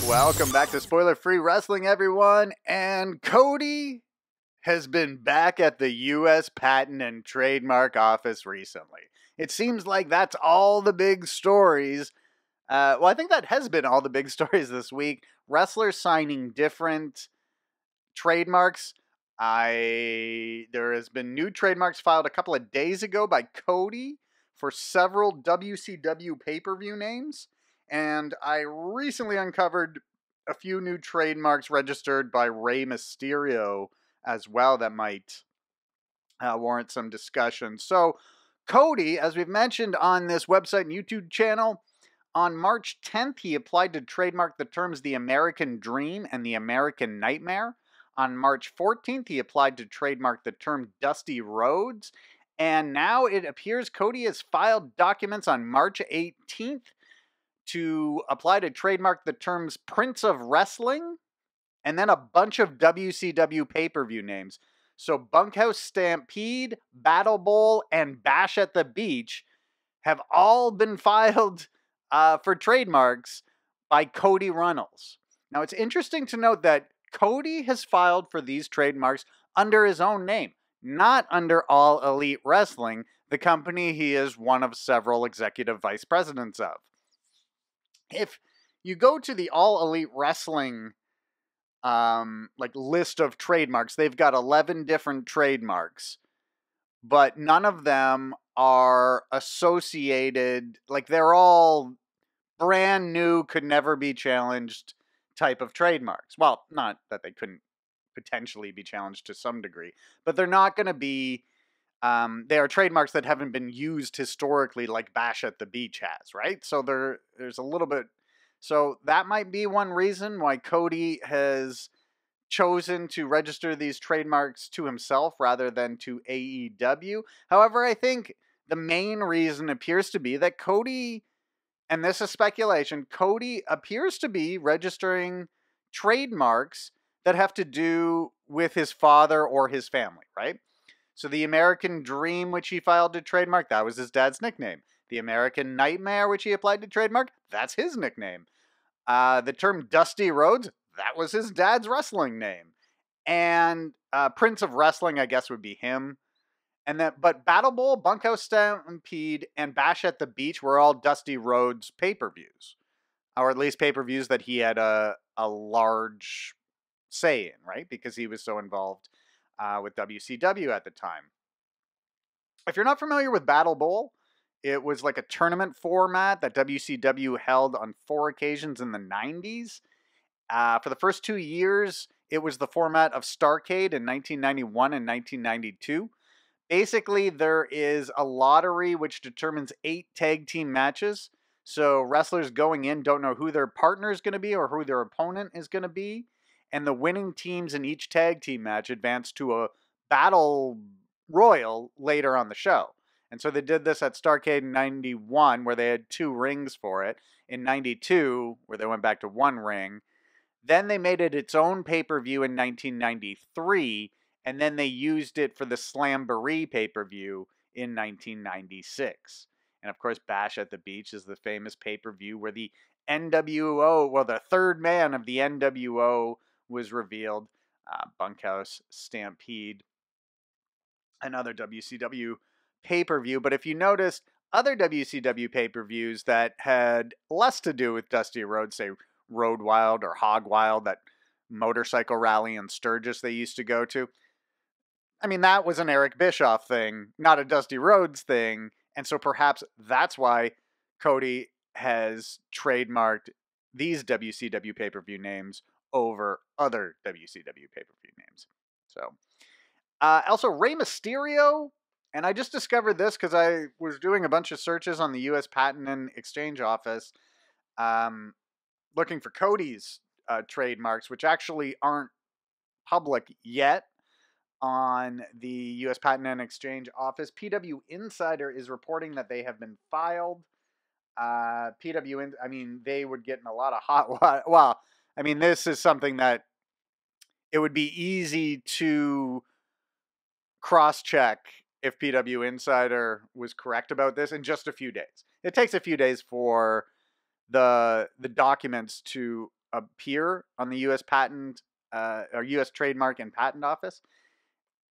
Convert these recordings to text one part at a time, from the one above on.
Welcome back to Spoiler Free Wrestling, everyone. And Cody has been back at the U.S. Patent and Trademark Office recently. It seems like that's all the big stories. I think that has been all the big stories this week. Wrestlers signing different trademarks. There has been new trademarks filed a couple of days ago by Cody for several WCW pay-per-view names. And I recently uncovered a few new trademarks registered by Rey Mysterio as well that might warrant some discussion. So, Cody, as we've mentioned on this website and YouTube channel, on March 10th, he applied to trademark the terms the American Dream and the American Nightmare. On March 14th, he applied to trademark the term Dusty Rhodes. And now it appears Cody has filed documents on March 18th to apply to trademark the terms Prince of Wrestling and then a bunch of WCW pay-per-view names. So Bunkhouse Stampede, Battle Bowl, and Bash at the Beach have all been filed for trademarks by Cody Runnels. Now, it's interesting to note that Cody has filed for these trademarks under his own name, not under All Elite Wrestling, the company he is one of several executive vice presidents of. If you go to the All Elite Wrestling list of trademarks, they've got 11 different trademarks, but none of them are associated, like they're all brand new, could never be challenged type of trademarks. Well, not that they couldn't potentially be challenged to some degree, but they're not going to be, they are trademarks that haven't been used historically like Bash at the Beach has, right? So there's a little bit, so that might be one reason why Cody has chosen to register these trademarks to himself rather than to AEW. However, I think the main reason appears to be that Cody, and this is speculation, Cody appears to be registering trademarks that have to do with his father or his family, right? So the American Dream, which he filed to trademark, that was his dad's nickname. The American Nightmare, which he applied to trademark, that's his nickname. The term Dusty Rhodes, that was his dad's wrestling name. And Prince of Wrestling, I guess, would be him. But Battle Bowl, Bunkhouse Stampede, and Bash at the Beach were all Dusty Rhodes pay-per-views. Or at least pay-per-views that he had a large say in, right? Because he was so involved with WCW at the time. If you're not familiar with Battle Bowl, it was like a tournament format that WCW held on 4 occasions in the 90s. For the first 2 years, it was the format of Starrcade in 1991 and 1992. Basically, there is a lottery which determines 8 tag team matches. So wrestlers going in don't know who their partner is going to be or who their opponent is going to be. And the winning teams in each tag team match advance to a battle royal later on the show. And so they did this at Starrcade in 91, where they had 2 rings for it. In 92, where they went back to 1 ring. Then they made it its own pay-per-view in 1993, and then they used it for the Slamboree pay-per-view in 1996. And of course, Bash at the Beach is the famous pay-per-view where the NWO, well, the third man of the NWO was revealed. Bunkhouse Stampede, another WCW pay-per-view. But if you noticed, other WCW pay-per-views that had less to do with Dusty Rhodes, say Road Wild or Hog Wild, that motorcycle rally in Sturgis they used to go to. I mean, that was an Eric Bischoff thing, not a Dusty Rhodes thing. And so perhaps that's why Cody has trademarked these WCW pay-per-view names over other WCW pay-per-view names. So, also Rey Mysterio, and I just discovered this because I was doing a bunch of searches on the U.S. Patent and Exchange Office, looking for Cody's trademarks, which actually aren't public yet on the U.S. Patent and Exchange Office. PW Insider is reporting that they have been filed. They would get in a lot of hot... Well, I mean, this is something that it would be easy to cross-check if PW Insider was correct about this in just a few days. It takes a few days for the documents to appear on the U.S. Patent or U.S. Trademark and Patent Office.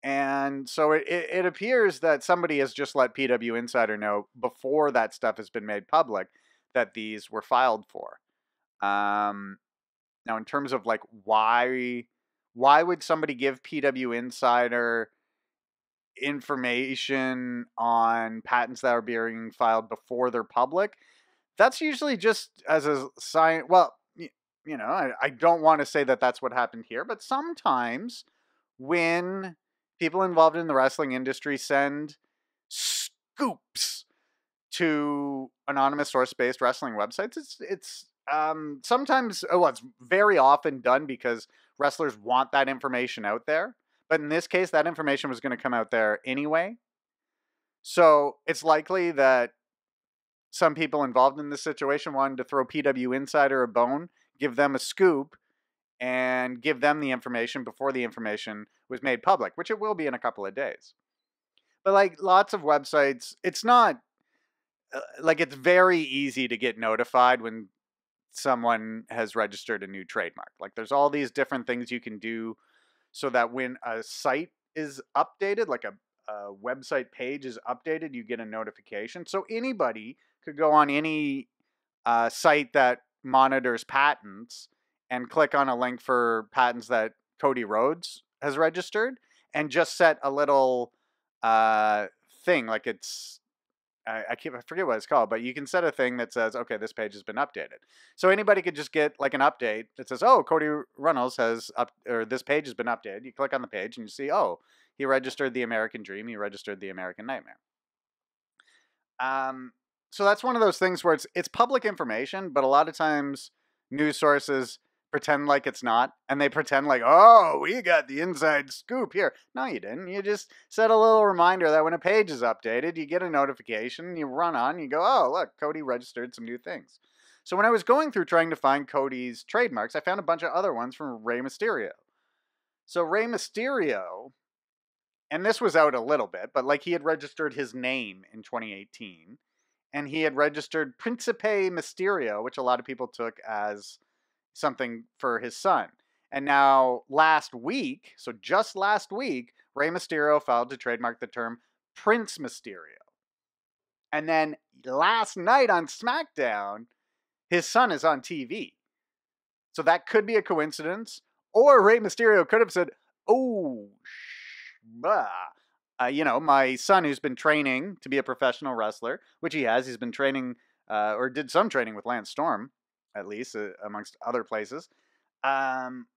And so it appears that somebody has just let PW Insider know before that stuff has been made public that these were filed for. Now, in terms of like why would somebody give PW Insider information on patents that are being filed before they're public? That's usually just as a sign. Well, I don't want to say that that's what happened here, but sometimes when people involved in the wrestling industry send scoops to anonymous source-based wrestling websites, it's sometimes, well, it's very often done because wrestlers want that information out there. But in this case, that information was going to come out there anyway. So it's likely that some people involved in this situation wanted to throw PW Insider a bone, give them a scoop, and give them the information before the information was made public, which it will be in a couple of days. But like lots of websites, it's not like it's very easy to get notified when someone has registered a new trademark. Like there's all these different things you can do so that when a site is updated, like a website page is updated, you get a notification. So anybody could go on any site that monitors patents and click on a link for patents that Cody Rhodes has registered and just set a little thing, like it's I forget what it's called, but you can set a thing that says, okay, this page has been updated. So anybody could just get like an update that says, oh, Cody Runnels has or this page has been updated. You click on the page and you see, oh, he registered the American Dream. He registered the American Nightmare. So that's one of those things where it's public information, but a lot of times news sources pretend like it's not, and they pretend like, oh, we got the inside scoop here. No, you didn't. You just set a little reminder that when a page is updated, you get a notification, you run on, you go, oh, look, Cody registered some new things. So when I was going through trying to find Cody's trademarks, I found a bunch of other ones from Rey Mysterio. So Rey Mysterio, and this was out a little bit, but like he had registered his name in 2018, and he had registered Principe Mysterio, which a lot of people took as something for his son. And now last week, so just last week, Rey Mysterio filed to trademark the term Prince Mysterio. And then last night on SmackDown, his son is on TV. So that could be a coincidence. Or Rey Mysterio could have said, oh, my son who's been training to be a professional wrestler, which he has. He's been training or did some training with Lance Storm, at least, amongst other places.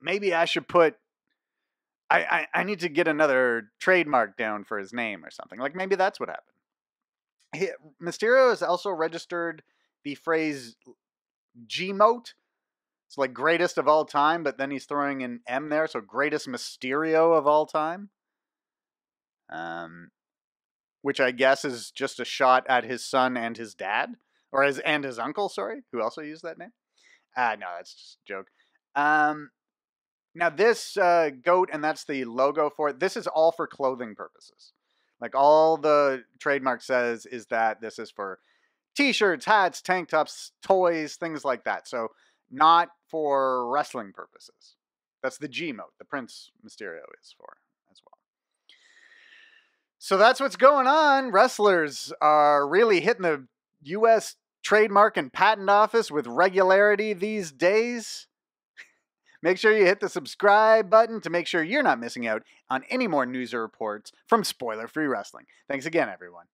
Maybe I should put... I need to get another trademark down for his name or something. Like, maybe that's what happened. Mysterio has also registered the phrase G-Mote. It's like greatest of all time, but then he's throwing an M there, so greatest Mysterio of all time. Which I guess is just a shot at his son and his dad. Or his uncle, sorry, who also used that name. No, that's just a joke. Now this goat, and that's the logo for it, this is all for clothing purposes. Like all the trademark says is that this is for t-shirts, hats, tank tops, toys, things like that. So not for wrestling purposes. That's the G-Mote, the Prince Mysterio is for as well. So that's what's going on. Wrestlers are really hitting the U.S. Trademark and Patent Office with regularity these days. Make sure you hit the subscribe button to make sure you're not missing out on any more news or reports from Spoiler Free Wrestling. Thanks again, everyone.